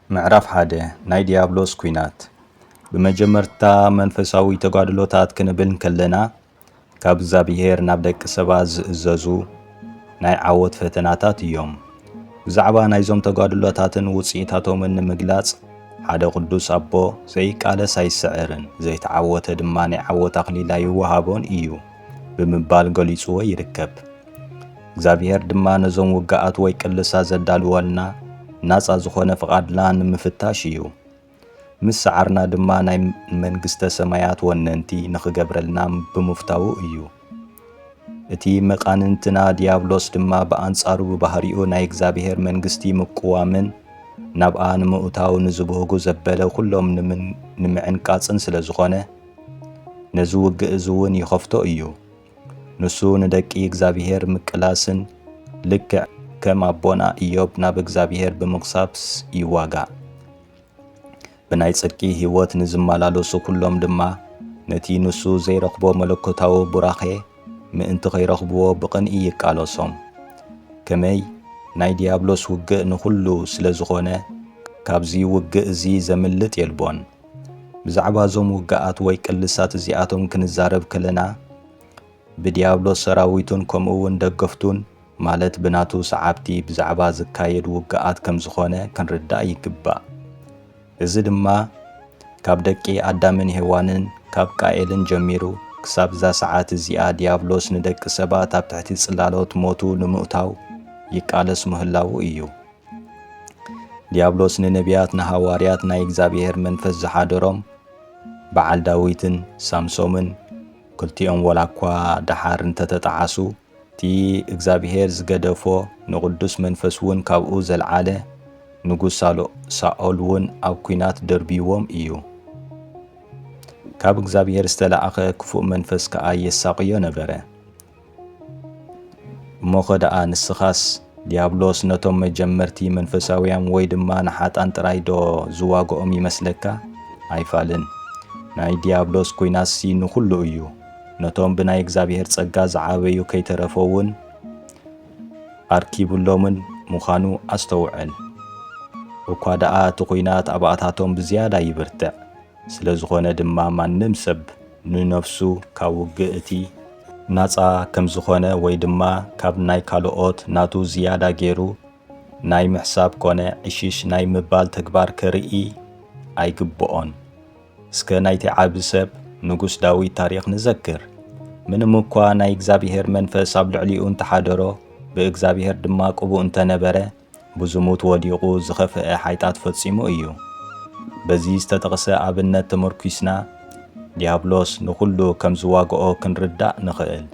ምዕራፍ 1 ናይ ዲያብሎስ ኩናት ብመጀመርታ መንፈሳዊ ተጓድሎታት ክንብል ከለና ካብ እግዚአብሔር ናብ ደቂ ሰባት ዝእዘዙ ናይ ዓወት ፈተናታት እዮም። ብዛዕባ ናይዞም ተጓድሎታትን ውጽኢታቶምን ንምግላጽ ሓደ ቅዱስ አቦ ዘይቃለስ ኣይስዕርን ዘይተዓወተ ድማ ናይ ዓወት አኽሊል ይወሃቦን እዩ ብምባል ገሊጽዎ ይርከብ። እግዚአብሔር ድማ ነዞም ውግኣት ወይ ቅልሳት ዘዳልወልና ናጻ ዝኾነ ፍቓድና ንምፍታሽ እዩ። ምስ ሰዓርና ድማ ናይ መንግስተ ሰማያት ወነንቲ ንኽገብረልና ብምፍታው እዩ። እቲ መቃንንትና ዲያብሎስ ድማ በአንጻሩ ባህሪኡ ናይ እግዚአብሔር መንግስቲ ምቁዋምን ናብኣ ንምእታው ንዝብህጉ ዘበለ ኩሎም ንምዕንቃጽን ስለ ዝኾነ ነዚ ውግእ እውን ይኸፍቶ እዩ። ንሱ ንደቂ እግዚአብሔር ምቅላስን ልክዕ ከም አቦና ኢዮብ ናብ እግዚአብሔር ብምቕሳብስ ይዋጋእ። ብናይ ጽድቂ ህይወት ንዝመላለሱ ኩሎም ድማ ነቲ ንሱ ዘይረኽቦ መለኮታዊ ቡራኼ ምእንቲ ከይረኽብዎ ብቕንኢ ይቃለሶም። ከመይ ናይ ዲያብሎስ ውግእ ንኹሉ ስለ ዝኾነ ካብዚ ውግእ እዚ ዘምልጥ የልቦን። ብዛዕባ ዞም ውግኣት ወይ ቅልሳት እዚኣቶም ክንዛረብ ከለና ብዲያብሎስ ሰራዊቱን ከምኡውን ደገፍቱን ማለት ብናቱ ሰዓብቲ ብዛዕባ ዝካየድ ውግኣት ከም ዝኾነ ክንርዳእ ይግባእ። እዚ ድማ ካብ ደቂ አዳምን ሔዋንን ካብ ቃኤልን ጀሚሩ ክሳብ ዛ ሰዓት እዚኣ ዲያብሎስ ንደቂ ሰባት ኣብ ትሕቲ ጽላሎት ሞቱ ንምእታው ይቃለስ ምህላው እዩ። ዲያብሎስ ንነቢያት ንሃዋርያት ናይ እግዚአብሔር መንፈስ ዝሓደሮም በዓል ዳዊትን ሳምሶምን ክልቲኦም ወላኳ ደሓር እንተተጣዓሱ እቲ እግዚአብሔር ዝገደፎ ንቅዱስ መንፈስ እውን ካብኡ ዘለዓለ ንጉስ ሳኦል እውን ኣብ ኩናት ደርቢዎም እዩ። ካብ እግዚአብሔር ዝተለኣኸ ክፉእ መንፈስ ከዓ የሳቅዮ ነበረ። እሞ ኸደኣ ንስኻስ ዲያብሎስ ነቶም መጀመርቲ መንፈሳውያን ወይ ድማ ንሓጣን ጥራይ ዶ ዝዋግኦም ይመስለካ? ኣይፋልን። ናይ ዲያብሎስ ኩናት ንኹሉ እዩ። ነቶም ብናይ እግዚአብሔር ጸጋ ዝዓበዩ ከይተረፈውን ኣርኪቡሎምን ምዃኑ ኣስተውዕል። እኳ ደኣ እቲ ኩናት ኣብኣታቶም ብዝያዳ ይብርትዕ። ስለ ዝኾነ ድማ ማንም ሰብ ንነፍሱ ካብ ውግእ እቲ ናጻ ከም ዝኾነ ወይ ድማ ካብ ናይ ካልኦት ናቱ ዝያዳ ገይሩ ናይ ምሕሳብ ኮነ ዕሽሽ ናይ ምባል ተግባር ከርኢ ኣይግብኦን። እስከ ናይቲ ዓብ ሰብ ንጉስ ዳዊት ታሪኽ ንዘክር። ምንም እኳ ናይ እግዚአብሔር መንፈስ ኣብ ልዕሊኡ እንተሓደሮ ብእግዚአብሔር ድማ ቅቡእ እንተነበረ ብዝሙት ወዲቑ ዝኸፍአ ሓይጣት ፈጺሙ እዩ። በዚ ዝተጠቕሰ ኣብነት ተመርኪስና ዲያብሎስ ንኹሉ ከም ዝዋግኦ ክንርዳእ ንኽእል።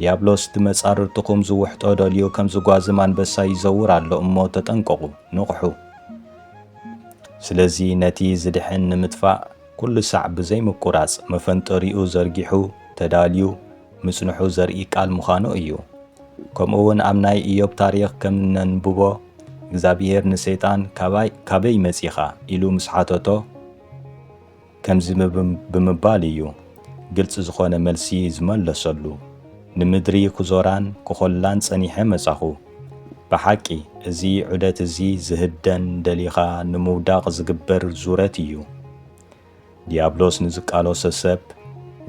ዲያብሎስ ትመጻርርትኹም ዝውሕጦ ደልዩ ከም ዝጓዝም አንበሳ ይዘውር ኣሎ እሞ ተጠንቀቑ፣ ንቑሑ። ስለዚ ነቲ ዝድሕን ንምጥፋእ ኩሉ ሳዕ ብዘይምቁራጽ መፈንጠሪኡ ዘርጊሑ ተዳልዩ ምጽንሑ ዘርኢ ቃል ምዃኑ እዩ። ከምኡውን ኣብ ናይ ኢዮብ ታሪኽ ከም ነንብቦ እግዚአብሔር ንሰይጣን ካበይ መጺኻ ኢሉ ምስ ሓተቶ ከምዚ ብምባል እዩ ግልጽ ዝኾነ መልሲ ዝመለሰሉ። ንምድሪ ክዞራን ክኾላን ጸኒሐ መጻኹ። ብሓቂ እዚ ዑደት እዚ ዝህደን ደሊኻ ንምውዳቕ ዝግበር ዙረት እዩ። ዲያብሎስ ንዝቃሎሰ ሰብ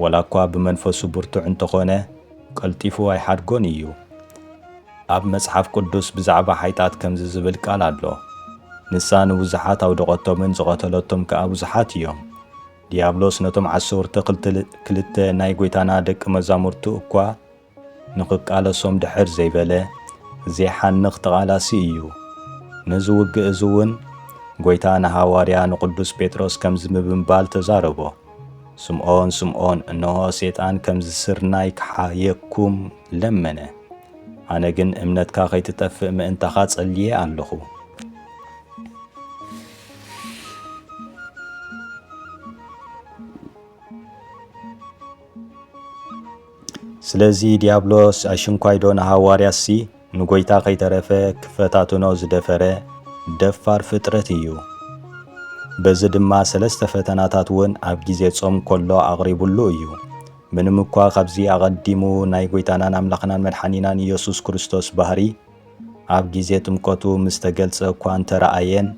ወላኳ ብመንፈሱ ብርቱዕ እንተኾነ ቀልጢፉ ኣይሓድጎን እዩ። ኣብ መጽሓፍ ቅዱስ ብዛዕባ ሓይጣት ከምዚ ዝብል ቃል ኣሎ። ንሳ ንብዙሓት ኣውደቐቶምን ዝቐተለቶም ከዓ ብዙሓት እዮም። ዲያብሎስ ነቶም 12 ናይ ጐይታና ደቂ መዛሙርቱ እኳ ንኽቃለሶም ድሕር ዘይበለ ዘይሓንኽ ተቓላሲ እዩ። ነዚ ውግእ እዚ እውን ጐይታ ንሃዋርያ ንቅዱስ ጴጥሮስ ከምዚ ብምባል ተዛረቦ። ስምዖን ስምዖን እነሆ ሰይጣን ከምዚ ስርናይ ክሓየኩም ለመነ፣ ኣነ ግን እምነትካ ከይትጠፍእ ምእንታኻ ጸልየ ኣለኹ። ስለዚ ዲያብሎስ ኣሽንኳይዶ ንሃዋርያሲ ንጐይታ ከይተረፈ ክፈታትኖ ዝደፈረ ደፋር ፍጥረት እዩ። በዚ ድማ 3 ፈተናታት እውን ኣብ ጊዜ ጾም ኮሎ ኣቕሪቡሉ እዩ። ምንም እኳ ካብዚ ኣቐዲሙ ናይ ጐይታናን ኣምላኽናን መድሓኒናን ኢየሱስ ክርስቶስ ባህሪ ኣብ ጊዜ ጥምቀቱ ምስ ተገልጸ እኳ እንተረኣየን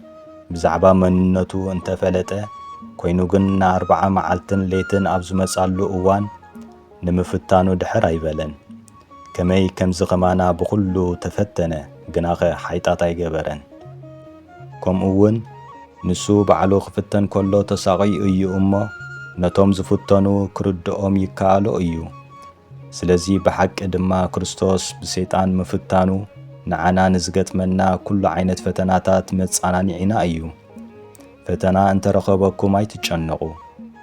ብዛዕባ መንነቱ እንተፈለጠ ኮይኑ ግን ና40 መዓልትን ሌትን ኣብ ዝመጻሉ እዋን ንምፍታኑ ድሕር ኣይበለን። ከመይ ከምዚ ኸማና ብኹሉ ተፈተነ ግናኸ ሓይጣት ኣይገበረን። ከምኡውን ንሱ ባዕሉ ክፍተን ከሎ ተሳቒዩ እዩ እሞ ነቶም ዝፍተኑ ክርድኦም ይከኣሎ እዩ። ስለዚ ብሓቂ ድማ ክርስቶስ ብሰይጣን ምፍታኑ ንዓና ንዝገጥመና ኩሉ ዓይነት ፈተናታት መጻናኒዕና እዩ። ፈተና እንተረኸበኩም ኣይትጨነቑ፣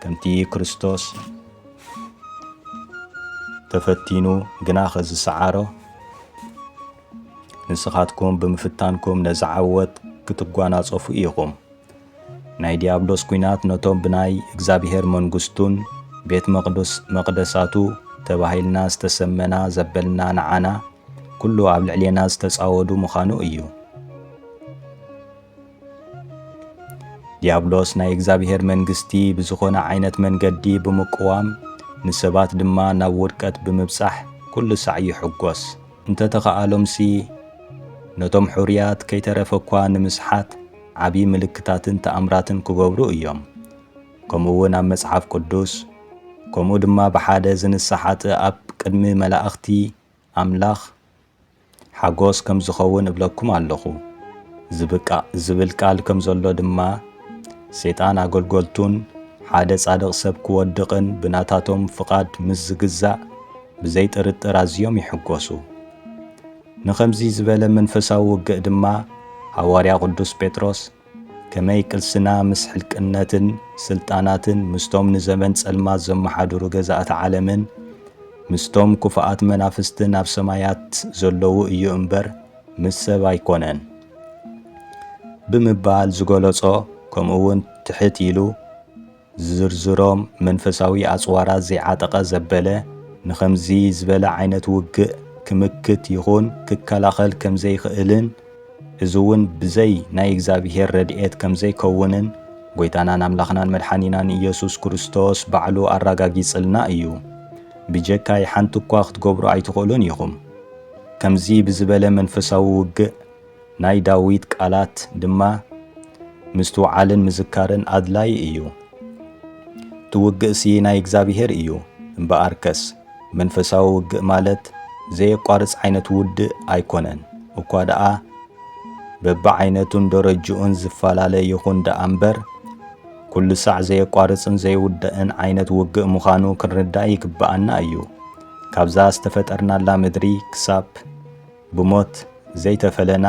ከምቲ ክርስቶስ ተፈቲኑ ግናኸ ዝሰዓሮ ንስኻትኩም ብምፍታንኩም ነዚ ዓወት ክትጓናጸፉ ኢኹም። ናይ ዲያብሎስ ኩናት ነቶም ብናይ እግዚኣብሔር መንግሥቱን ቤት መቕደሳቱ ተባሂልና ዝተሰመና ዘበልና ንዓና ኩሉ ኣብ ልዕልና ዝተጻወዱ ምዃኑ እዩ። ዲያብሎስ ናይ እግዚኣብሔር መንግሥቲ ብዝኾነ ዓይነት መንገዲ ብምቅዋም ንሰባት ድማ ናብ ውድቀት ብምብጻሕ ኩሉ ሳዕ ይሕጐስ። እንተተኸኣሎምሲ ነቶም ሕርያት ከይተረፈ እኳ ንምስሓት ዓብዪ ምልክታትን ተኣምራትን ክገብሩ እዮም። ከምኡውን ኣብ መጽሓፍ ቅዱስ ከምኡ ድማ ብሓደ ዝንሰሓት ኣብ ቅድሚ መላእኽቲ ኣምላኽ ሓጎስ ከም ዝኸውን እብለኩም ኣለኹ ዝብል ቃል ከም ዘሎ ድማ ሰይጣን ኣገልገልቱን ሓደ ጻድቕ ሰብ ክወድቕን ብናታቶም ፍቓድ ምስ ዝግዛእ ብዘይጥርጥር ኣዝዮም ይሕጐሱ። ንኸምዚ ዝበለ መንፈሳዊ ውግእ ድማ ሐዋርያ ቅዱስ ጴጥሮስ ከመይ ቅልስና ምስ ሕልቅነትን ስልጣናትን ምስቶም ንዘመን ጸልማት ዘመሓድሩ ገዛእቲ ዓለምን ምስቶም ኩፍኣት መናፍስትን ኣብ ሰማያት ዘለዉ እዩ እምበር ምስ ሰብ ኣይኮነን ብምባል ዝገለጾ ከምኡውን ትሕት ኢሉ ዝርዝሮም መንፈሳዊ ኣጽዋራት ዘይዓጠቐ ዘበለ ንኸምዚ ዝበለ ዓይነት ውግእ ክምክት ይኹን ክከላኸል ከም ዘይኽእልን እዙውን ብዘይ ናይ እግዚኣብሔር ረድኤት ከም ዘይከውንን ጐይታናን ኣምላኽናን መድሓኒናን ኢየሱስ ክርስቶስ ባዕሉ ኣረጋጊጽልና እዩ። ብጀካይ ሓንቲ እኳ ክትገብሩ ኣይትኽእሉን ኢኹም። ከምዚ ብዝበለ መንፈሳዊ ውግእ ናይ ዳዊት ቃላት ድማ ምስትውዓልን ምዝካርን ኣድላይ እዩ። ትውግእሲ ናይ እግዚኣብሔር እዩ እምበኣርከስ መንፈሳዊ ውግእ ማለት ዘየቋርጽ ዓይነት ውድእ ኣይኮነን እኳ ደኣ በብዓይነቱን ደረጅኡን ዝፈላለ ይኹን ደኣ እምበር ኩሉ ሳዕ ዘየቋርጽን ዘይውድእን ዓይነት ውግእ ምዃኑ ክንርዳእ ይግብኣና እዩ። ካብዛ ዝተፈጠርናላ ምድሪ ክሳብ ብሞት ዘይተፈለና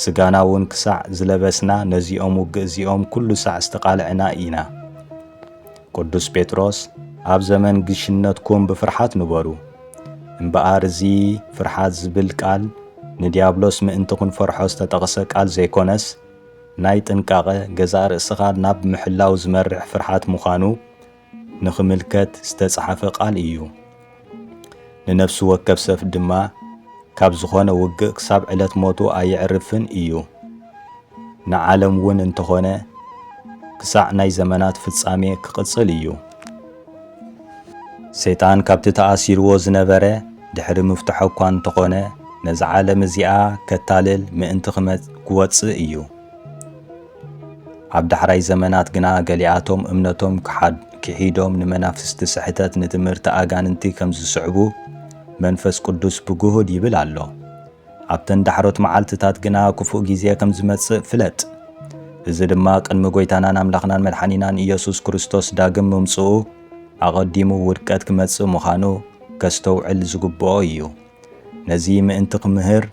ስጋና እውን ክሳዕ ዝለበስና ነዚኦም ውግእ እዚኦም ኩሉ ሳዕ ዝተቓልዕና ኢና። ቅዱስ ጴጥሮስ ኣብ ዘመን ግሽነትኩም ብፍርሓት ንበሩ እምበኣር እዚ ፍርሓት ዝብል ቃል ንዲያብሎስ ምእንቲ ክንፈርሖ ዝተጠቕሰ ቃል ዘይኮነስ ናይ ጥንቃቐ ገዛእ ርእስኻ ናብ ምሕላው ዝመርሕ ፍርሓት ምዃኑ ንኽምልከት ዝተጽሓፈ ቃል እዩ። ንነፍሱ ወከፍ ሰብ ድማ ካብ ዝኾነ ውግእ ክሳብ ዕለት ሞቱ ኣይዕርፍን እዩ። ንዓለም እውን እንተኾነ ክሳዕ ናይ ዘመናት ፍጻሜ ክቕጽል እዩ። ሰይጣን ካብቲ ተኣሲርዎ ዝነበረ ድሕሪ ምፍትሖ እኳ እንተኾነ ነዚ ዓለም እዚኣ ከታልል ምእንቲ ክወፅእ እዩ። ኣብ ዳሕራይ ዘመናት ግና ገሊኣቶም እምነቶም ክሒዶም ንመናፍስቲ ስሕተት ንትምህርቲ ኣጋንንቲ ከም ዝስዕቡ መንፈስ ቅዱስ ብጉሁድ ይብል ኣሎ። ኣብተን ዳሕሮት መዓልትታት ግና ክፉእ ግዜ ከም ዝመጽእ ፍለጥ። እዚ ድማ ቅድሚ ጐይታናን ኣምላኽናን መድሓኒናን ኢየሱስ ክርስቶስ ዳግም ምምጽኡ ኣቐዲሙ ውድቀት ክመጽእ ምዃኑ ከስተውዕል ዝግብኦ እዩ። ነዚ ምእንቲ ክምህር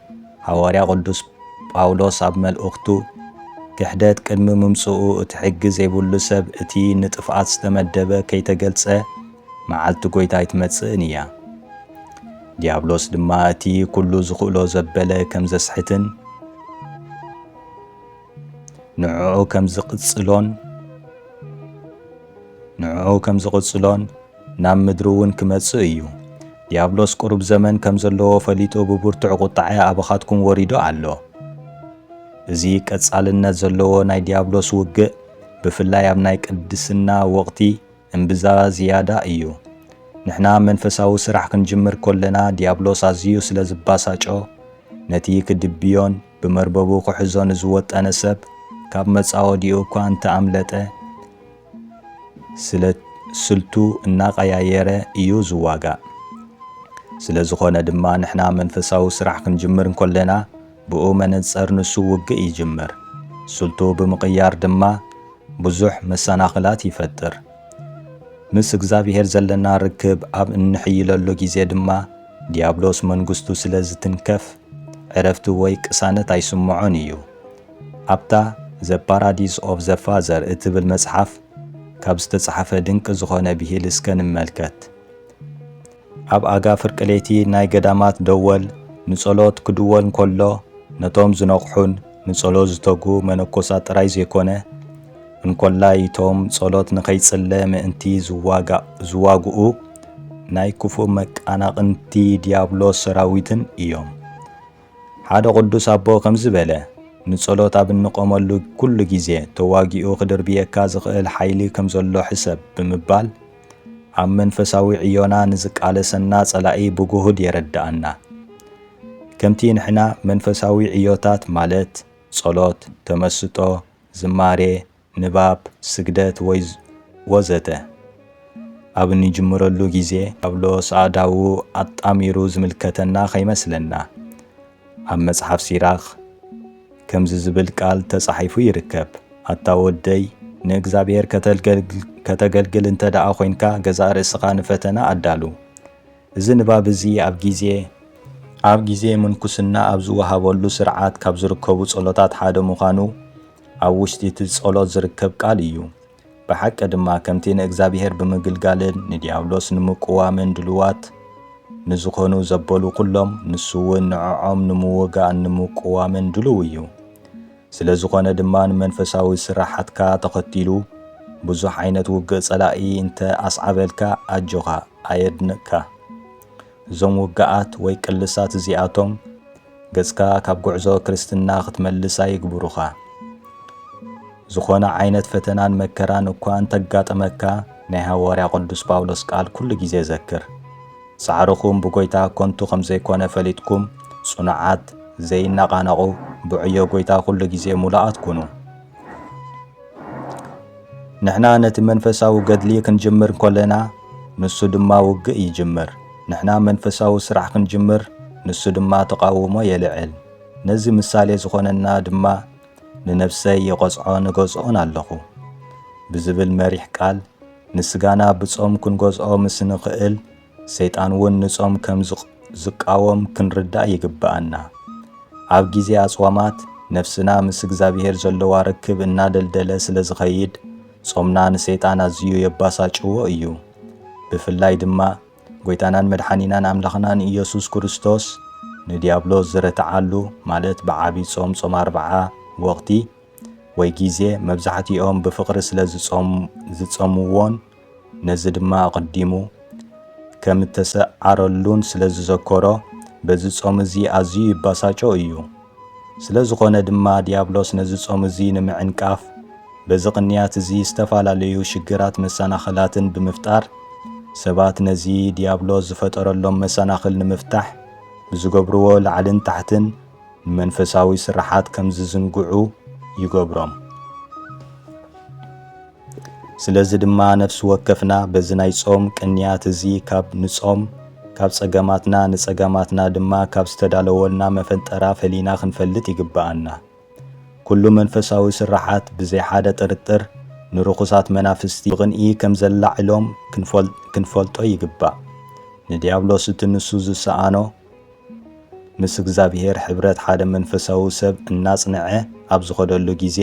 ሐዋርያ ቅዱስ ጳውሎስ ኣብ መልእኽቱ ክሕደት ቅድሚ ምምጽኡ እቲ ሕጊ ዘይብሉ ሰብ እቲ ንጥፍኣት ዝተመደበ ከይተገልጸ መዓልቲ ጐይታ ኣይትመጽእን እያ። ዲያብሎስ ድማ እቲ ኩሉ ዝኽእሎ ዘበለ ከም ዘስሕትን ንዕዑ ከም ዝቕጽሎን ናብ ምድሪ እውን ክመጽእ እዩ። ዲያብሎስ ቁሩብ ዘመን ከም ዘለዎ ፈሊጡ ብብርቱዕ ቁጣዐ ኣባኻትኩም ወሪዶ ኣሎ። እዚ ቀጻልነት ዘለዎ ናይ ዲያብሎስ ውግእ ብፍላይ ኣብ ናይ ቅድስና ወቕቲ እምብዛ ዝያዳ እዩ። ንሕና መንፈሳዊ ስራሕ ክንጅምር ከለና ዲያብሎስ ኣዝዩ ስለ ዝባሳጮ ነቲ ክድብዮን ብመርበቡ ክሕዞን ዝወጠነ ሰብ ካብ መጻወዲኡ እኳ እንተኣምለጠ ስልቱ እናቀያየረ እዩ ዝዋጋእ። ስለ ዝኾነ ድማ ንሕና መንፈሳዊ ስራሕ ክንጅምር እንከለና ብኡ መነጸር ንሱ ውግእ ይጅምር። ስልቱ ብምቕያር ድማ ብዙሕ መሰናኽላት ይፈጥር። ምስ እግዚአብሔር ዘለና ርክብ ኣብ እንሕይለሉ ጊዜ ድማ ዲያብሎስ መንግስቱ ስለ ዝትንከፍ ዕረፍቲ ወይ ቅሳነት ኣይስምዖን እዩ። ኣብታ ዘ ፓራዲስ ኦፍ ዘ ፋዘር እትብል መጽሓፍ ካብ ዝተጻሕፈ ድንቂ ዝኾነ ብሂል እስከ ንመልከት። ኣብ ኣጋፍር ቅሌቲ ናይ ገዳማት ደወል ንጸሎት ክድወል እንከሎ ነቶም ዝነቕሑን ንጸሎት ዝተጉ መነኮሳት ጥራይ ዘይኮነ እንኰላይቶም ጸሎት ንኸይጽለ ምእንቲ ዝዋግኡ ናይ ክፉእ መቃናቕንቲ ዲያብሎስ ሰራዊትን እዮም። ሓደ ቅዱስ ኣቦ ከም ዝበለ ንጸሎት ኣብ እንቆመሉ ኩሉ ጊዜ ተዋጊኡ ክድርብየካ ዝኽእል ሓይሊ ከም ዘሎ ሕሰብ ብምባል ኣብ መንፈሳዊ ዕዮና ንዝቃለሰና ጸላኢ ብጉሁድ የረድኣና። ከምቲ ንሕና መንፈሳዊ ዕዮታት ማለት ጸሎት፣ ተመስጦ፣ ዝማሬ፣ ንባብ፣ ስግደት ወዘተ ኣብ እንጅምረሉ ጊዜ ዲያብሎስ ኣእዳዉ ኣጣሚሩ ዝምልከተና ኸይመስለና። ኣብ መጽሓፍ ሲራኽ ከምዚ ዝብል ቃል ተጻሒፉ ይርከብ። ኣታ ወደይ ንእግዚአብሔር ከተገልግል እንተ ደኣ ኾይንካ ገዛእ ርእስኻ ንፈተና ኣዳሉ። እዚ ንባብ እዚ ኣብ ጊዜ ምንኩስና ኣብ ዝወሃበሉ ስርዓት ካብ ዝርከቡ ጸሎታት ሓደ ምዃኑ ኣብ ውሽጢ እቲ ጸሎት ዝርከብ ቃል እዩ። ብሓቂ ድማ ከምቲ ንእግዚአብሔር ብምግልጋልን ንዲያብሎስ ንምቁዋምን ድልዋት ንዝኾኑ ዘበሉ ኩሎም ንሱውን ንዕዖም ንምውጋእ ንምቁዋምን ድልው እዩ። ስለ ዝኾነ ድማ ንመንፈሳዊ ስራሓትካ ተኸቲሉ ብዙሕ ዓይነት ውግእ ጸላኢ እንተ ኣስዓበልካ ኣጆኻ ኣየድንቕካ። እዞም ውግኣት ወይ ቅልሳት እዚኣቶም ገጽካ ካብ ጉዕዞ ክርስትና ክትመልሳ ይግብሩኻ። ዝኾነ ዓይነት ፈተናን መከራን እኳ እንተጋጠመካ ናይ ሃዋርያ ቅዱስ ጳውሎስ ቃል ኩሉ ጊዜ ዘክር። ጻዕርኹም ብጎይታ ኮንቱ ከም ዘይኮነ ፈሊጥኩም ጽኑዓት ዘይናቓነቑ ብዕዮ ጎይታ ኩሉ ጊዜ ሙሉኣት ኩኑ። ንሕና ነቲ መንፈሳዊ ገድሊ ክንጅምር እንከለና ንሱ ድማ ውግእ ይጅምር። ንሕና መንፈሳዊ ስራሕ ክንጅምር ንሱ ድማ ተቃውሞ የልዕል። ነዚ ምሳሌ ዝኾነና ድማ ንነፍሰይ የቆጽዖ ንገዝኦን ኣለኹ ብዝብል መሪሕ ቃል ንስጋና ብጾም ክንገዝኦ ምስ ንኽእል ሰይጣን እውን ንጾም ከም ዝቃወም ክንርዳእ ይግብአና። ኣብ ጊዜ ኣጽዋማት ነፍስና ምስ እግዚአብሔር ዘለዋ ርክብ እናደልደለ ስለ ዝኸይድ ጾምና ንሰይጣን ኣዝዩ የባሳጭዎ እዩ። ብፍላይ ድማ ጎይታናን መድሓኒናን ኣምላኽናን ኢየሱስ ክርስቶስ ንዲያብሎስ ዝረትዓሉ ማለት ብዓብይ ጾም 40 ወቕቲ ወይ ጊዜ መብዛሕቲኦም ብፍቕሪ ስለ ዝጾምዎን ነዚ ድማ ኣቐዲሙ ከም ተሰዓረሉን ስለ ዝዘከሮ በዚ ጾም እዚ ኣዝዩ ይባሳጮ እዩ። ስለ ዝኾነ ድማ ዲያብሎስ ነዚ ጾም እዚ ንምዕንቃፍ በዚ ቅንያት እዚ ዝተፈላለዩ ሽግራት መሰናኽላትን ብምፍጣር ሰባት ነዚ ዲያብሎስ ዝፈጠረሎም መሰናኽል ንምፍታሕ ብዝገብርዎ ላዕልን ታሕትን መንፈሳዊ ስራሓት ከም ዝዝንግዑ ይገብሮም። ስለዚ ድማ ነፍሲ ወከፍና በዚ ናይ ጾም ቅንያት እዚ ካብ ንጾም ካብ ጸገማትና ንጸገማትና ድማ ካብ ዝተዳለወልና መፈንጠራ ፈሊና ክንፈልጥ ይግብአና። ኩሉ መንፈሳዊ ስራሓት ብዘይ ሓደ ጥርጥር ንርኹሳት መናፍስቲ ብቕንኢ ከም ዘላዕሎም ክንፈልጦ ይግባእ። ንዲያብሎስ እቲ ንሱ ዝሰኣኖ ምስ እግዚአብሔር ሕብረት ሓደ መንፈሳዊ ሰብ እናጽንዐ ኣብ ዝኸደሉ ጊዜ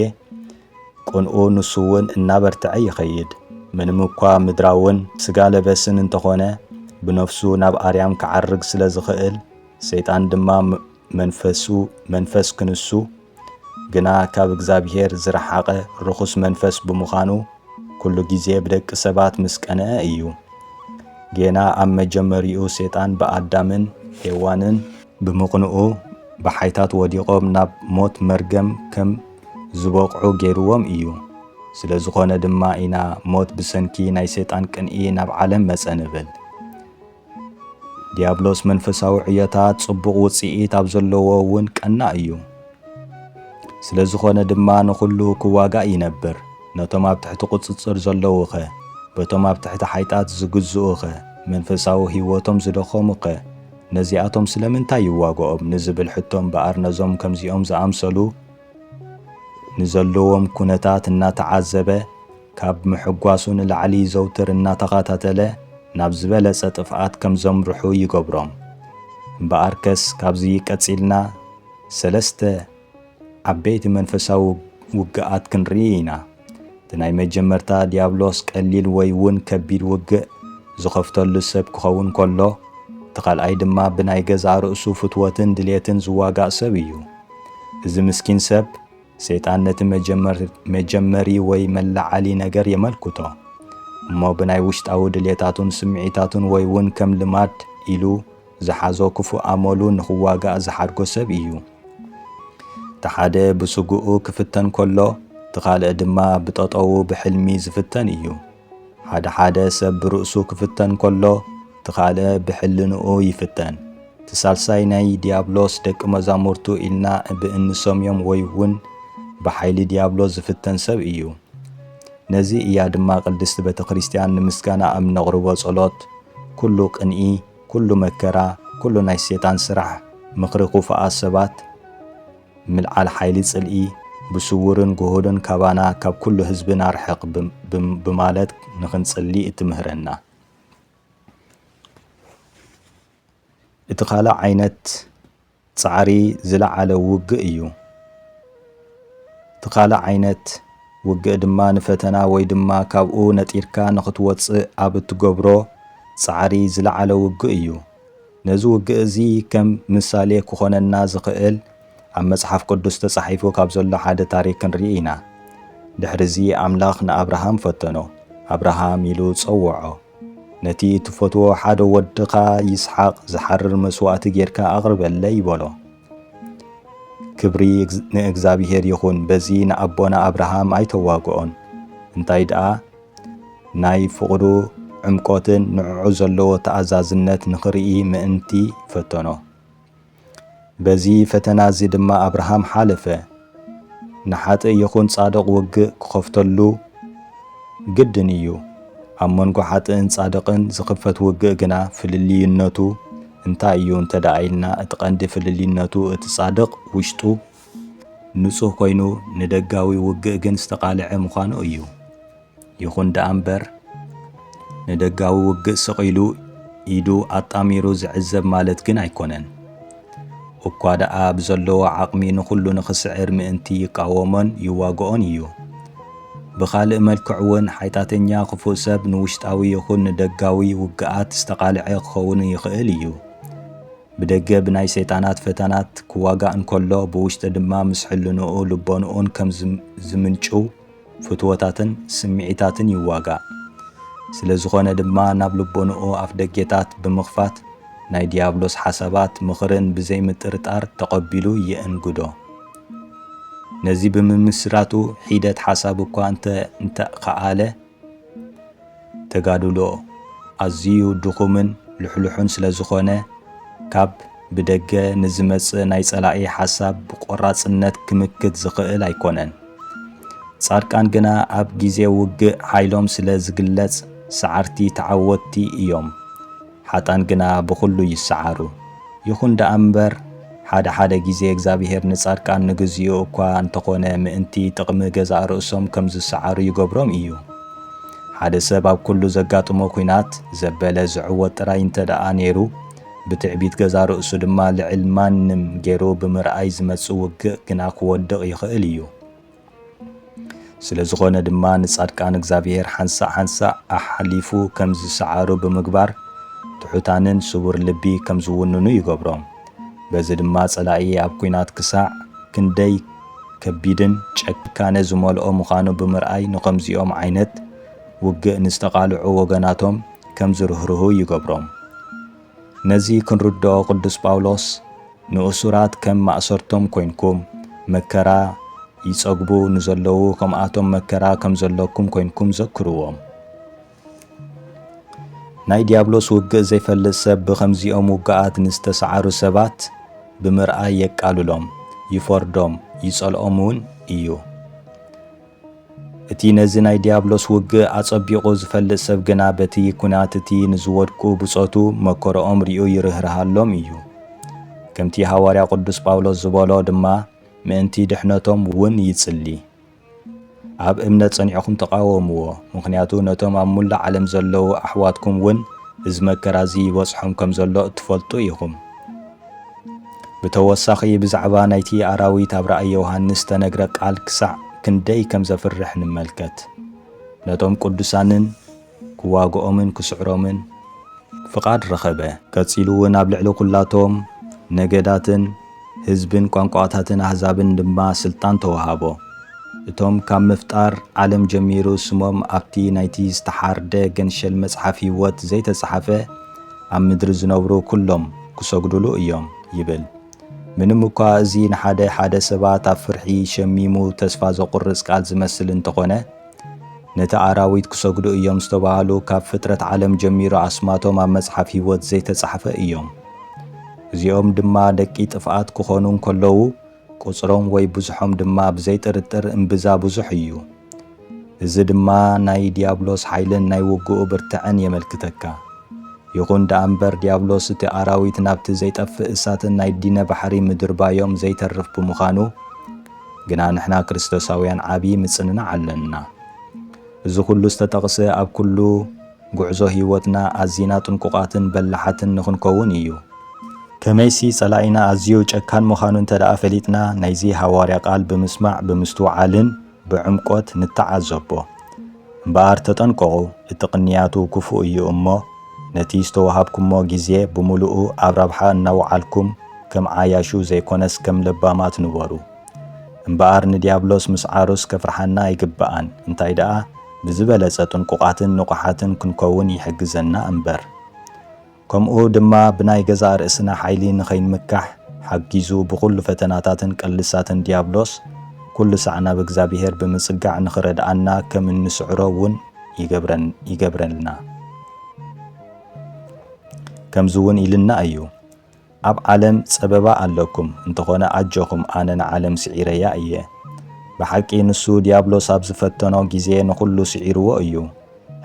ቁንኡ ንሱ እውን እናበርትዐ ይኸይድ። ምንም እኳ ምድራውን ስጋ ለበስን እንተኾነ ብነፍሱ ናብ ኣርያም ክዓርግ ስለ ዝኽእል ሰይጣን ድማ መንፈስ ክንሱ ግና ካብ እግዚአብሔር ዝረሓቐ ርኹስ መንፈስ ብምዃኑ ኩሉ ጊዜ ብደቂ ሰባት ምስ ቀንዐ እዩ። ጌና ኣብ መጀመሪኡ ሰይጣን ብኣዳምን ሔዋንን ብምቕንኡ ብሓይታት ወዲቖም ናብ ሞት መርገም ከም ዝበቕዑ ገይርዎም እዩ። ስለ ዝኾነ ድማ ኢና ሞት ብሰንኪ ናይ ሰይጣን ቅንኢ ናብ ዓለም መጸ ንብል። ዲያብሎስ መንፈሳዊ ዕዮታት ጽቡቕ ውጽኢት ኣብ ዘለዎ እውን ቀና እዩ። ስለዝኾነ ድማ ንኹሉ ክዋጋእ ይነብር። ነቶም ኣብ ትሕቲ ቁጽጽር ዘለዉኸ በቶም ኣብ ትሕቲ ሓይጣት ዝግዝኡኸ መንፈሳዊ ህይወቶም ዝደኸሙኸ ነዚኣቶም ስለምንታይ ይዋግኦም ንዝብል ሕቶም በኣር ነዞም ከምዚኦም ዝኣምሰሉ ንዘለዎም ኩነታት እናተዓዘበ ካብ ምሕጓሱ ንላዕሊ ዘውትር እናተኸታተለ ናብ ዝበለጸ ጥፍኣት ከም ዘምርሑ ይገብሮም። እምበኣርከስ ካብዚ ቀጺልና ሰለስተ ዓበይቲ መንፈሳዊ ውግኣት ክንርኢ ኢና። እቲ ናይ መጀመርታ ዲያብሎስ ቀሊል ወይ እውን ከቢድ ውግእ ዝኸፍተሉ ሰብ ክኸውን ከሎ፣ እቲ ካልኣይ ድማ ብናይ ገዛ ርእሱ ፍትወትን ድልየትን ዝዋጋእ ሰብ እዩ። እዚ ምስኪን ሰብ ሰይጣን ነቲ መጀመሪ ወይ መላዓሊ ነገር የመልክቶ እሞ ብናይ ውሽጣዊ ድልየታቱን ስምዒታቱን ወይ እውን ከም ልማድ ኢሉ ዝሓዞ ክፉእ ኣመሉ ንኽዋጋእ ዝሓድጎ ሰብ እዩ። እቲ ሓደ ብስጉኡ ክፍተን ከሎ እቲ ካልእ ድማ ብጠጠው ብሕልሚ ዝፍተን እዩ። ሓደ ሰብ ብርእሱ ክፍተን ከሎ እቲ ካልእ ብሕልንኡ ይፍተን። እቲ ሳልሳይ ናይ ዲያብሎስ ደቂ መዛሙርቱ ኢልና ብእንሰምዮም ወይ እውን ብሓይሊ ዲያብሎስ ዝፍተን ሰብ እዩ። ነዚ እያ ድማ ቅድስቲ ቤተ ክርስቲያን ንምስጋና ኣብ ነቕርቦ ጸሎት ኩሉ ቅንኢ፣ ኩሉ መከራ፣ ኩሉ ናይ ሰይጣን ስራሕ ምኽሪ ኹፉኣት ሰባት ምልዓል ሓይሊ ጽልኢ ብስውርን ጉሁድን ካባና ካብ ኩሉ ህዝብና ርሕቕ ብማለት ንኽንጽሊ እትምህረና። እቲ ካልእ ዓይነት ጻዕሪ ዝለዓለ ውግእ እዩ። እቲ ካልእ ዓይነት ውግእ ድማ ንፈተና ወይ ድማ ካብኡ ነጢርካ ንኽትወፅእ ኣብ እትገብሮ ጻዕሪ ዝለዓለ ውግእ እዩ። ነዚ ውግእ እዚ ከም ምሳሌ ክኾነና ዝኽእል ኣብ መጽሓፍ ቅዱስ ተጻሒፉ ካብ ዘሎ ሓደ ታሪክ ክንርኢ ኢና። ድሕሪዚ ኣምላኽ ንኣብርሃም ፈተኖ። ኣብርሃም ኢሉ ጸውዖ። ነቲ ትፈትዎ ሓደ ወድኻ ይስሓቕ ዝሓርር መስዋእቲ ጌርካ ኣቕርበለይ ይበሎ። ክብሪ ንእግዚኣብሔር ይኹን። በዚ ንኣቦና ኣብርሃም ኣይተዋግኦን። እንታይ ደኣ ናይ ፍቕዱ ዕምቆትን ንዕዑ ዘለዎ ተኣዛዝነት ንኽርኢ ምእንቲ ፈተኖ። በዚ ፈተና እዚ ድማ ኣብርሃም ሓለፈ። ንሓጥእ ይኹን ጻድቕ ውግእ ክኸፍተሉ ግድን እዩ። ኣብ መንጎ ሓጥእን ጻድቕን ዝኽፈት ውግእ ግና ፍልልይነቱ እንታይ እዩ እንተደኣኢልና እቲ ቀንዲ ፍልልይነቱ እቲ ጻድቕ ውሽጡ ንጹህ ኮይኑ ንደጋዊ ውግእ ግን ዝተቓልዐ ምዃኑ እዩ። ይኹን ደኣ እምበር ንደጋዊ ውግእ ስቒሉ ኢዱ ኣጣሚሩ ዝዕዘብ ማለት ግን ኣይኮነን። እኳ ደኣ ብዘለዎ ዓቕሚ ንኹሉ ንኽስዕር ምእንቲ ይቃወሞን ይዋግኦን እዩ። ብኻልእ መልክዕ እውን ሓይጣተኛ ክፉእ ሰብ ንውሽጣዊ ይኹን ንደጋዊ ውግኣት ዝተቓልዐ ክኸውን ይኽእል እዩ። ብደገ ብናይ ሰይጣናት ፈተናት ክዋጋእ እንከሎ ብውሽጢ ድማ ምስ ሕልንኡ ልቦንኡን ከም ዝምንጩ ፍትወታትን ስምዒታትን ይዋጋእ። ስለ ዝኾነ ድማ ናብ ልቦንኡ ኣፍ ደጌታት ብምኽፋት ናይ ዲያብሎስ ሓሳባት ምኽርን ብዘይ ምጥርጣር ተቐቢሉ የእንግዶ። ነዚ ብምምስራቱ ሒደት ሓሳብ እኳ እንተኸኣለ ተጋድሎ ኣዝዩ ድኹምን ልሕልሑን ስለ ዝኾነ ካብ ብደገ ንዝመጽእ ናይ ጸላኢ ሓሳብ ብቆራጽነት ክምክት ዝኽእል ኣይኮነን። ጻድቃን ግና ኣብ ግዜ ውግእ ሓይሎም ስለ ዝግለጽ ሰዓርቲ ተዓወቲ እዮም። ሓጣን ግና ብኹሉ ይሰዓሩ። ይኹን ደኣ እምበር ሓደ ግዜ እግዚኣብሔር ንጻድቃን ንግዚኡ እኳ እንተኾነ ምእንቲ ጥቕሚ ገዛእ ርእሶም ከም ዝሰዓሩ ይገብሮም እዩ። ሓደ ሰብ ኣብ ኩሉ ዘጋጥሞ ኩናት ዘበለ ዝዕወት ጥራይ እንተደኣ ነይሩ ብትዕቢት ገዛእ ርእሱ ድማ ልዕል ማንም ገይሩ ብምርኣይ ዝመጽእ ውግእ ግና ክወድቕ ይኽእል እዩ። ስለ ዝኾነ ድማ ንጻድቃን እግዚኣብሔር ሓንሳእ ኣሓሊፉ ከም ዝሰዓሩ ብምግባር ትሑታንን ስውር ልቢ ከም ዝውንኑ ይገብሮም። በዚ ድማ ጸላኢ ኣብ ኩናት ክሳዕ ክንደይ ከቢድን ጨካነ ዝመልኦ ምዃኑ ብምርኣይ ንኸምዚኦም ዓይነት ውግእ ንዝተቓልዑ ወገናቶም ከም ዝርህርሁ ይገብሮም። ነዚ ክንርድኦ ቅዱስ ጳውሎስ ንእሱራት ከም ማእሰርቶም ኮይንኩም መከራ ይጸግቡ ንዘለዉ ከምኣቶም መከራ ከም ዘለኩም ኮይንኩም ዘክርዎም። ናይ ዲያብሎስ ውግእ ዘይፈልጥ ሰብ ብኸምዚኦም ውግኣት ንዝተሰዓሩ ሰባት ብምርኣይ የቃልሎም፣ ይፈርዶም፣ ይጸልኦሙን እዩ። እቲ ነዚ ናይ ዲያብሎስ ውግእ ኣጸቢቑ ዝፈልጥ ሰብ ግና በቲ ኩናት እቲ ንዝወድቁ ብጾቱ መከሮኦም ሪኡ ይርህርሃሎም እዩ። ከምቲ ሐዋርያ ቅዱስ ጳውሎስ ዝበሎ ድማ ምእንቲ ድሕነቶም እውን ይጽሊ። ኣብ እምነት ጸኒዕኹም ተቃወምዎ፣ ምክንያቱ ነቶም ኣብ ሙላእ ዓለም ዘለዉ ኣሕዋትኩም እውን እዚ መከራ እዚ ይበጽሖም ከም ዘሎ እትፈልጡ ኢኹም። ብተወሳኺ ብዛዕባ ናይቲ ኣራዊት ኣብ ራእይ ዮሃንስ ተነግረ ቃል ክሳዕ ክንደይ ከም ዘፍርሕ ንመልከት። ነቶም ቅዱሳንን ክዋግኦምን ክስዕሮምን ፍቓድ ረኸበ። ቀጺሉ እውን ኣብ ልዕሊ ኩላቶም ነገዳትን ህዝብን ቋንቋታትን ኣሕዛብን ድማ ስልጣን ተዋሃቦ። እቶም ካብ ምፍጣር ዓለም ጀሚሩ ስሞም ኣብቲ ናይቲ ዝተሓርደ ገንሸል መጽሓፍ ሕይወት ዘይተጻሓፈ ኣብ ምድሪ ዝነብሩ ኩሎም ክሰግዱሉ እዮም ይብል። ምንም እኳ እዚ ንሓደ ሰባት ኣብ ፍርሒ ሸሚሙ ተስፋ ዘቁርጽ ቃል ዝመስል እንተኾነ ነቲ ኣራዊት ክሰግዱ እዮም ዝተባሃሉ ካብ ፍጥረት ዓለም ጀሚሩ ኣስማቶም ኣብ መጽሓፍ ሕይወት ዘይተጻሕፈ እዮም። እዚኦም ድማ ደቂ ጥፍኣት ክኾኑ እንከለዉ ቁጽሮም ወይ ብዙሖም ድማ ብዘይ ጥርጥር እምብዛ ብዙሕ እዩ። እዚ ድማ ናይ ዲያብሎስ ሓይልን ናይ ውግኡ ብርትዕን የመልክተካ። ይኹን ደኣ እምበር ዲያብሎስ እቲ ኣራዊት ናብቲ ዘይጠፍእ እሳትን ናይ ዲነ ባሕሪ ምድርባዮም ዘይተርፍ ብምዃኑ ግና ንሕና ክርስቶሳውያን ዓብዪ ምጽንናዕ ኣለና። እዚ ኩሉ ዝተጠቕሰ ኣብ ኩሉ ጉዕዞ ህይወትና ኣዝና ጥንቁቓትን በላሓትን ንኽንከውን እዩ። ከመይሲ ጸላኢና ኣዝዩ ጨካን ምዃኑ እንተደኣ ፈሊጥና ናይዚ ሐዋርያ ቃል ብምስማዕ ብምስትውዓልን ብዕምቆት ንተዓዘቦ። እምበኣር ተጠንቀቑ፣ እቲ ቅንያቱ ክፉእ እዩ እሞ ነቲ ዝተዋሃብኩሞ ግዜ ብምሉኡ ኣብ ረብሓ እናውዓልኩም ከም ዓያሹ ዘይኮነስ ከም ለባማት ንበሩ። እምበኣር ንዲያብሎስ ምስ ዓሩስ ከፍርሓና ኣይግብኣን፣ እንታይ ደኣ ብዝበለጸ ጥንቁቓትን ንቑሓትን ክንከውን ይሕግዘና እምበር። ከምኡ ድማ ብናይ ገዛ ርእስና ሓይሊ ንኸይንምካሕ ሓጊዙ ብኹሉ ፈተናታትን ቀልሳትን ዲያብሎስ ኩሉ ሰዓና ብእግዚአብሔር ብምጽጋዕ ንኽረድኣና ከም እንስዕሮ እውን ይገብረልና። ከምዚ እውን ኢልና እዩ፣ ኣብ ዓለም ጸበባ ኣለኩም እንተኾነ ኣጀኹም ኣነ ንዓለም ስዒረያ እየ። ብሓቂ ንሱ ዲያብሎስ ኣብ ዝፈተኖ ግዜ ንኹሉ ስዒርዎ እዩ።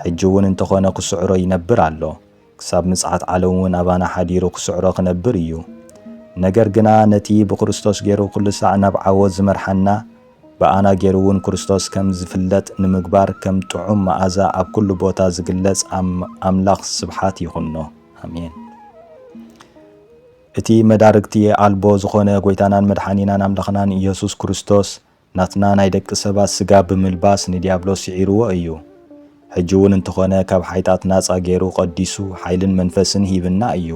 ሕጂ እውን እንተኾነ ክስዕሮ ይነብር ኣሎ። ክሳብ ምጽዓት ዓለም እውን ኣባና ሓዲሩ ክስዕሮ ክነብር እዩ። ነገር ግና ነቲ ብክርስቶስ ገይሩ ኩሉ ሰዕ ናብ ዓወት ዝመርሓና ብኣና ገይሩ እውን ክርስቶስ ከም ዝፍለጥ ንምግባር ከም ጥዑም መዓዛ ኣብ ኩሉ ቦታ ዝግለጽ ኣምላኽ ስብሓት ይኹኖ። ኣሜን። እቲ መዳርግቲ ኣልቦ ዝኾነ ጎይታናን መድሓኒናን ኣምላኽናን ኢየሱስ ክርስቶስ ናትና ናይ ደቂ ሰባት ስጋ ብምልባስ ንዲያብሎስ ስዒርዎ እዩ። ሕጂ እውን እንተኾነ ካብ ሓይጣት ናጻ ገይሩ ቀዲሱ ሓይልን መንፈስን ሂብና እዩ።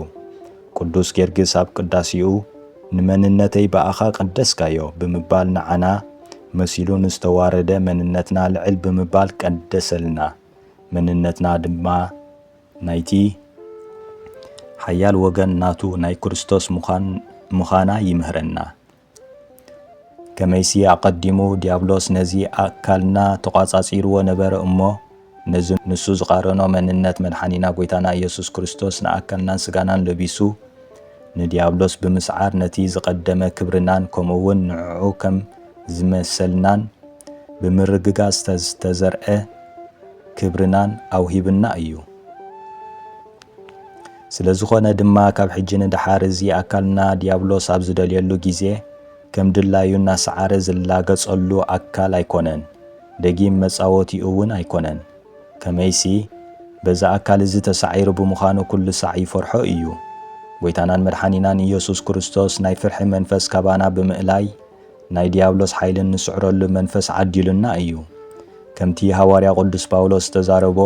ቅዱስ ጌርግስ ኣብ ቅዳሲኡ ንመንነተይ በኣኻ ቀደስካዮ ብምባል ንዓና መሲሉ ንዝተዋረደ መንነትና ልዕል ብምባል ቀደሰልና። መንነትና ድማ ናይቲ ሓያል ወገን ናቱ ናይ ክርስቶስ ምዃና ይምህረና። ከመይሲ ኣቐዲሙ ዲያብሎስ ነዚ ኣካልና ተቋጻጺርዎ ነበረ እሞ ነዚ ንሱ ዝቃረኖ መንነት መድሓኒና ጎይታና ኢየሱስ ክርስቶስ ንኣካልናን ስጋናን ለቢሱ ንዲያብሎስ ብምስዓር ነቲ ዝቐደመ ክብርናን ከምኡውን ንዕዑ ከም ዝመሰልናን ብምርግጋዝ ዝተዘርአ ክብርናን ኣውሂብና እዩ። ስለ ዝኾነ ድማ ካብ ሕጂ ንድሓር እዚ ኣካልና ዲያብሎስ ኣብ ዝደልየሉ ግዜ ከም ድላዩ እናሰዓረ ዝላገጸሉ ኣካል ኣይኮነን፣ ደጊም መጻወቲኡ እውን ኣይኮነን። ከመይሲ በዛ ኣካል እዚ ተሳዒሩ ብምዃኑ ኩሉ ሳዕ ይፈርሖ እዩ። ጎይታናን መድሓኒናን ኢየሱስ ክርስቶስ ናይ ፍርሒ መንፈስ ካባና ብምእላይ ናይ ዲያብሎስ ሓይልን ንስዕረሉ መንፈስ ዓዲሉና እዩ። ከምቲ ሐዋርያ ቅዱስ ጳውሎስ ተዛረቦ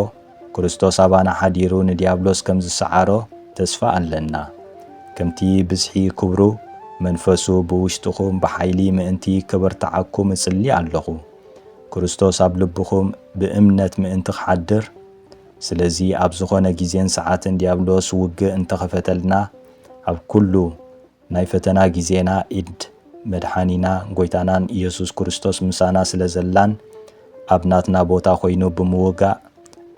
ክርስቶስ ኣባና ሓዲሩ ንዲያብሎስ ከም ዝሰዓሮ ተስፋ ኣለና። ከምቲ ብዝሒ ክብሩ መንፈሱ ብውሽጥኹም ብሓይሊ ምእንቲ ክበርትዓኩም እጽሊ ኣለኹ። ክርስቶስ ኣብ ልብኹም ብእምነት ምእንቲ ክሓድር። ስለዚ ኣብ ዝኾነ ግዜን ሰዓትን ዲያብሎስ ውግእ እንተኸፈተልና ኣብ ኩሉ ናይ ፈተና ግዜና ኢድ መድሓኒና ጎይታናን ኢየሱስ ክርስቶስ ምሳና ስለ ዘላን ኣብ ናትና ቦታ ኮይኑ ብምውጋእ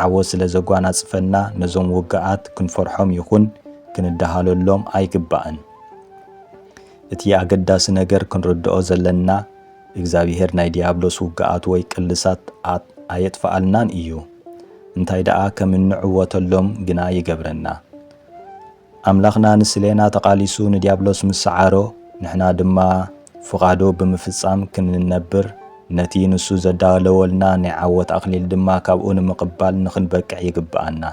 ዓወት ስለ ዘጓናጽፈና ነዞም ውግኣት ክንፈርሖም ይኹን ክንዳሃለሎም ኣይግባእን። እቲ ኣገዳሲ ነገር ክንርድኦ ዘለና እግዚአብሔር ናይ ዲያብሎስ ውግኣት ወይ ቅልሳት ኣየጥፍኣልናን እዩ እንታይ ደኣ ከም እንዕወተሎም ግና ይገብረና ኣምላኽና ንስሌና ተቃሊሱ ንዲያብሎስ ምስዓሮ ንሕና ድማ ፍቓዶ ብምፍጻም ክንነብር ነቲ ንሱ ዘዳለወልና ናይ ዓወት ኣኽሊል ድማ ካብኡ ንምቕባል ንኽንበቅዕ ይግብኣና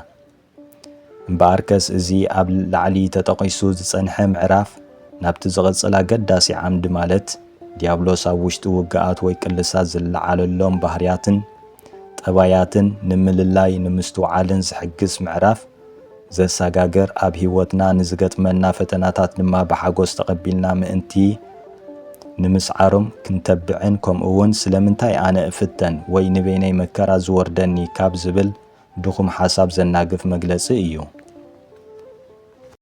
እምበኣርከስ እዚ ኣብ ላዕሊ ተጠቒሱ ዝጸንሐ ምዕራፍ ናብቲ ዝቕጽል ኣገዳሲ ዓምዲ ማለት ዲያብሎስ ኣብ ውሽጢ ውግኣት ወይ ቅልሳት ዝለዓለሎም ባህርያትን ጠባያትን ንምልላይ ንምስትውዓልን ዝሕግዝ ምዕራፍ ዘሰጋገር ኣብ ህይወትና ንዝገጥመና ፈተናታት ድማ ብሓጎስ ተቐቢልና ምእንቲ ንምስዓሮም ክንተብዕን ከምኡውን ስለምንታይ ኣነ እፍተን ወይ ንበይነይ መከራ ዝወርደኒ ካብ ዝብል ድኹም ሓሳብ ዘናግፍ መግለጺ እዩ